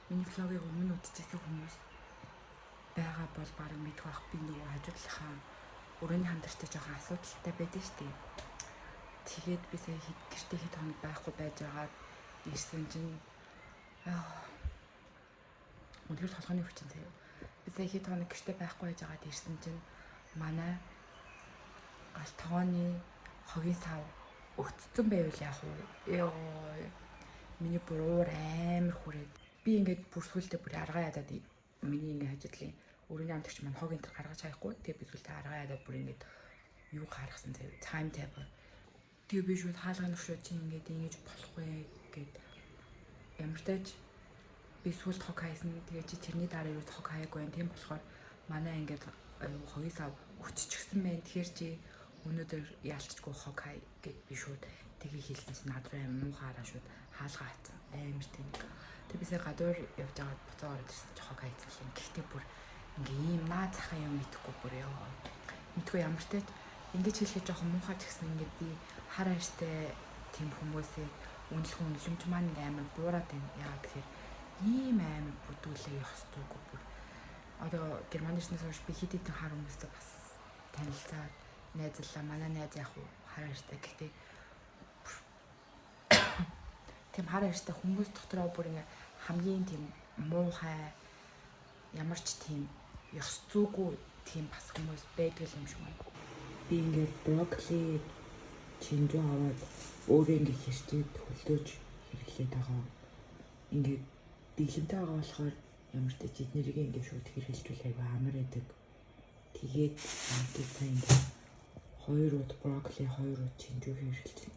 миний влогийг өмнө үзчихсэн хүмүүс байгаа бол баруун мэдэх байх. Би нөгөө хажуудлынхаа өрөөний хамтартай жоохон асуудалтай байдаг шүү дээ. Тэгээд би сая гэртээ хэд хоног байхгүй байж байгаа ирсэн чинь өндөр толгойн өвчин заяа. Би сая хэд хоног гэртээ байхгүй байж байгаад ирсэн чинь манай гал тогооны хогийн сав өгцсөн байвал яах вэ? Миний бүр уур амар хүрээд би ингээд бүр сүлдээ бүр аргаа ядаад миний ингээд хажуудлын өрөөний хамтагч маань хог энэ төр гаргаж хайхгүй. Тэгээ би сүлдээ аргаа ядаад бүр ингээд юу гаргасан заяа. Time table. Тэгээ би шууд хаалганы өшөө чи ингээд ингэж болохгүй гэд ямар тааж би сүлд хог хайсан. Тэгээ чи тэрний дараа юу хог хаяагүй юм. Тийм болохоор манай ингээд хогийн сав өччихсэн байна. Тэгэхээр чи өнөөдөр яалчгүй хог хай гэд би шууд тэгээ хэлсэн чинь над руу амар муухаараа шууд хаалгаа хатсан. Амар тийм. Тэгээ бисээ гадуур явж байгаа буцаа ороод ирсэн чи хог хайцсан юм. Гэхдээ бүр ингээ ийм наа цахаа юм мэдхгүй бүр ёо. Мэдгүй ямар тааж ингэж хэлэхэд жоохон муухай ч гэсэн ингээд би хар хайртай тийм хүмүүсийг үнэлэмж маань амар буураад байна. Яагаад гэхээр ийм амар бүдүүлээ ёстойгоо бүр. Одоо Германд ирснээс хойш би хэд хэдэн хар хүмүүстэй бас танилцаад найзлаа. Манай найз яг хар хайртай. Гэхдээ тийм хар хайртай хүмүүс дотроо бүр ингээ хамгийн тийм муухай ямар ч тийм ёс зүйгүй тийм бас хүмүүс байдаг юм шиг байна. Би ингээд брокколи чинжүү аваад өөрөө ингээд хэрчээд хөлдөөж хэрэглээд байгаа. Ингээд дэглэмтэй байгаа болохоор ямар ч жид нэрийг ингээд шууд хэрэглэжүүл айгүй амар байдаг. Тэгээд амтыг сайн ингээд 2 удаа брокколи 2 удаа чинжүү хэрэглэсэн.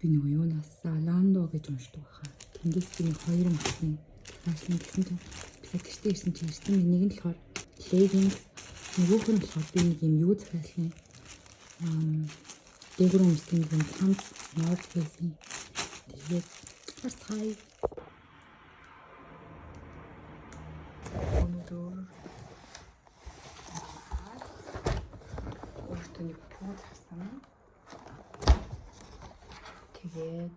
Би нөгөө юунаас Ландо гэж уншдаг байхаа. Тэнгис би 2 махны фашлын гэсэн чинь би гэртээ ирсэн чинь ирсэн нэг нь болохоор leggings нөгөөх нь болохоор би нэг юм юу захиалсан. Дээгүүр өмссөн юм хамт North Face-ийн тэгээд first high өнөөдөр өөртөө нэг пүүз авсан. Тэгээд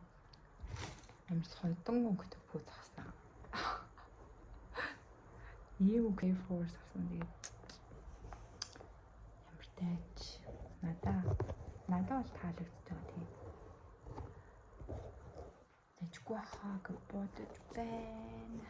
амар сонтон өнгөтэй пүүз авсан. Ийм үгүй форс авсан. Тэгээд ямар тааж надад бол таалагдж байгаа тийм. Тэжгүй хаа гэж бодож байна.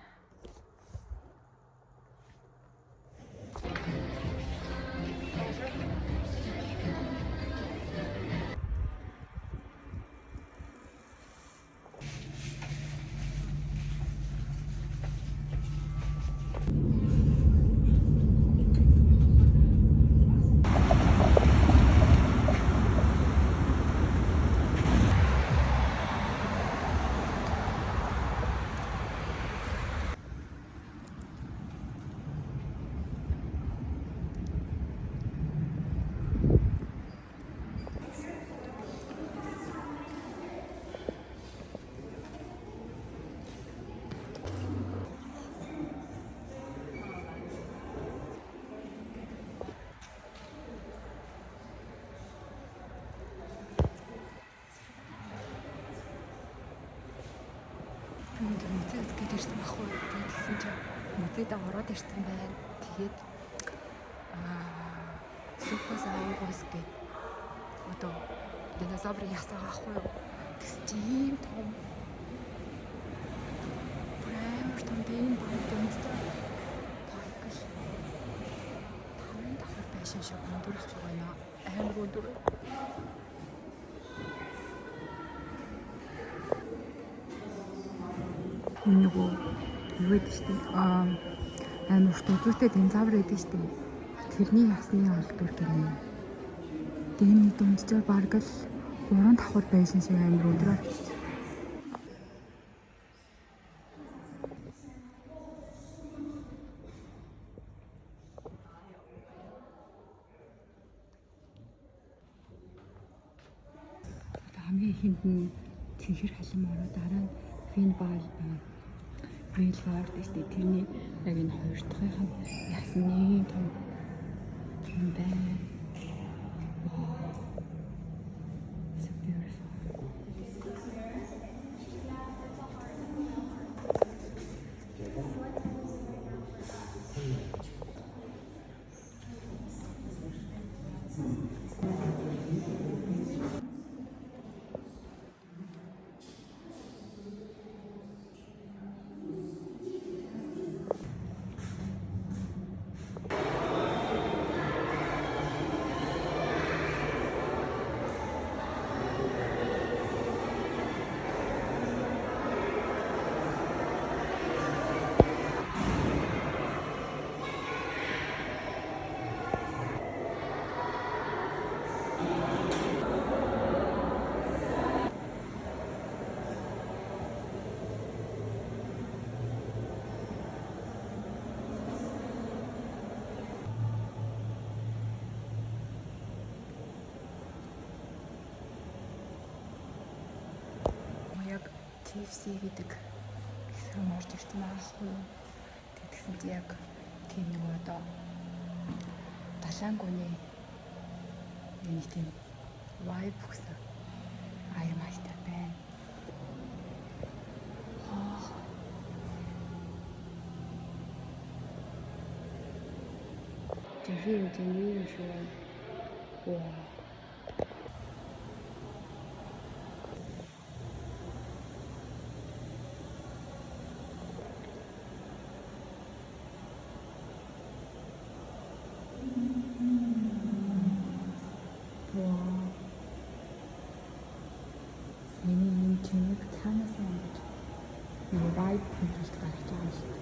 Музейд гээд ирсэн байхгүй. Тэгээд тэгсэн чинь музейд ороод ирсэн байна. Тэгээд супас ааwas гээд одоо динозаврыг ясаа ахгүй юу? Тэгс чи ийм том. Амар том дэйн баг дүнстэй. Парк л. Таван давхар байшин шиг өндөр ах шиг байна. Амар өндөр. Энэ нөгөө юу гэдэг чинь амар урт үзүүтэй динозавр гэдэг чинь тэрний ясны олдвор гинэ. Дэмний дүнстэй баг л 3 давхар байшин шиг амар өндөр авчиж. Хамгийн ихэнд нь цэнхэр халим ороо дараа нь финбал Бэлвар гэдэг тэрний яг энэ хоёр дахьынх нь ясны том байна. So beautiful. TFC гэдэг хэсэг орж ирсэн байхгүй юу? Тэгсэн чи яг тийм нэг одоо далаангүйний нэг тийм vibe өгсөн аймагтай байна. Тэгээд энэ шүү. Wow. Миний энэ чимэг цаанаас ингэж нэг vibe хөндлөлт гарч байгаа юм шиг.